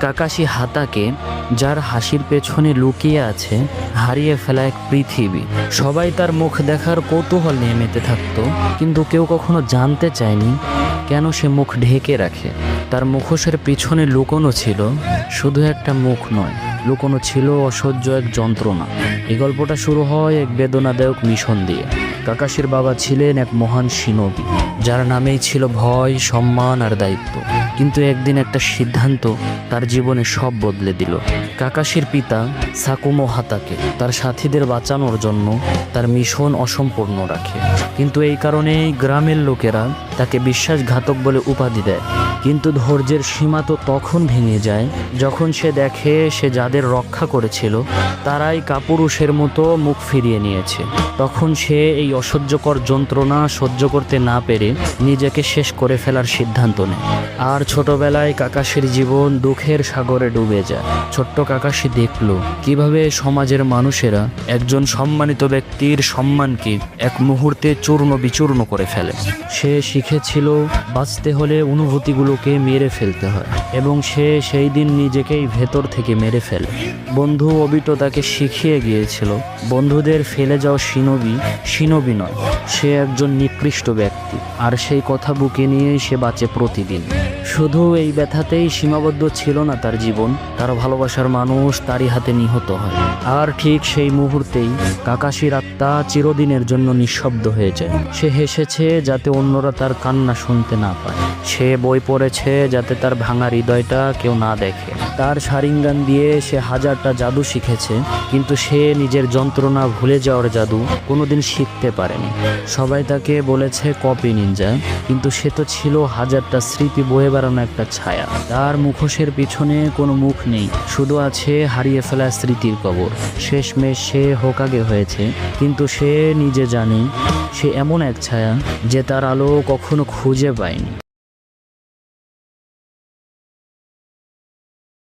Kakashi হাতাকে, যার হাসির পেছনে লুকিয়ে আছে হারিয়ে ফেলা এক পৃথিবী। সবাই তার মুখ দেখার কৌতূহল নিয়ে মেতে থাকতো, কিন্তু কেউ কখনো জানতে চায়নি কেন সে মুখ ঢেকে রাখে। তার মুখোশের পিছনে লুকোনো ছিল শুধু একটা মুখ নয়, লুকোনো ছিল অসহ্য এক যন্ত্রণা। এই গল্পটা শুরু হয় এক বেদনাদায়ক মিশন দিয়ে। কাকাশির বাবা ছিলেন এক মহান শিনবি, যার নামেই ছিল ভয়, সম্মান আর দায়িত্ব। কিন্তু একদিন একটা সিদ্ধান্ত তার জীবনে সব বদলে দিল। কাকাশির পিতা সাকুমো হাতাকে তার সাথীদের বাঁচানোর জন্য তার মিশন অসম্পূর্ণ রাখে, কিন্তু এই কারণেই গ্রামের লোকেরা তাকে বিশ্বাসঘাতক বলে উপাধি দেয়। কিন্তু ধৈর্যের সীমা তো তখন ভেঙে যায় যখন সে দেখে সে যাদের রক্ষা করেছিল তারাই কাপুরুষের মতো মুখ ফিরিয়ে নিয়েছে। তখন সে এই অসহ্যকর যন্ত্রণা সহ্য করতে না পেরে নিজেকে শেষ করে ফেলার সিদ্ধান্ত নেয়। আর ছোটবেলায় কাকাশির জীবন দুঃখের সাগরে ডুবে যায়। ছোট্ট কাকাশি দেখল কিভাবে সমাজের মানুষেরা একজন সম্মানিত ব্যক্তির সম্মানকে এক মুহূর্তে চূর্ণ বিচূর্ণ করে ফেলে। সে শিখেছিল বাঁচতে হলে অনুভূতিগুলোকে মেরে ফেলতে হয়, এবং সে সেই দিন নিজেকেই ভেতর থেকে মেরে ফেলে। বন্ধু অবিটো তাকে শিখিয়ে গিয়েছিল বন্ধুদের ফেলে যাওয়া শিনবি নয়, সে একজন নিকৃষ্ট ব্যক্তি। আর সেই কথা বুকে নিয়েই সে বাঁচে প্রতিদিন। শুধু এই ব্যথাতেই সীমাবদ্ধ ছিল না তার জীবন, তার ভালোবাসার মানুষ তারই হাতে নিহত হয়। আর ঠিক সেই মুহূর্তেই কাকাশির আত্মা চিরদিনের জন্য নিঃশব্দ হয়ে যায়। সে হেসেছে যাতে অন্যরা তার কান্না শুনতে না পায়। সে বই পড়েছে যাতে তার ভাঙা হৃদয়টা কেউ না দেখে। তার শারিঙ্গান দিয়ে সে হাজারটা জাদু শিখেছে, কিন্তু সে নিজের যন্ত্রণা ভুলে যাওয়ার জাদু কোনোদিন শিখতে পারেনি। সবাই তাকে বলেছে কপি নিনজা, কিন্তু সে তো ছিল হাজারটা স্মৃতি বয়ে বেড়ানো একটা ছায়া। তার মুখোশের পিছনে কোনো মুখ নেই, শুধু আছে হারিয়ে ফেলা স্মৃতির কবর। শেষমেশ সে হোকাগে হয়েছে, কিন্তু সে নিজে জানে সে এমন এক ছায়া যে তার আলো কখনো খুঁজে পায়নি।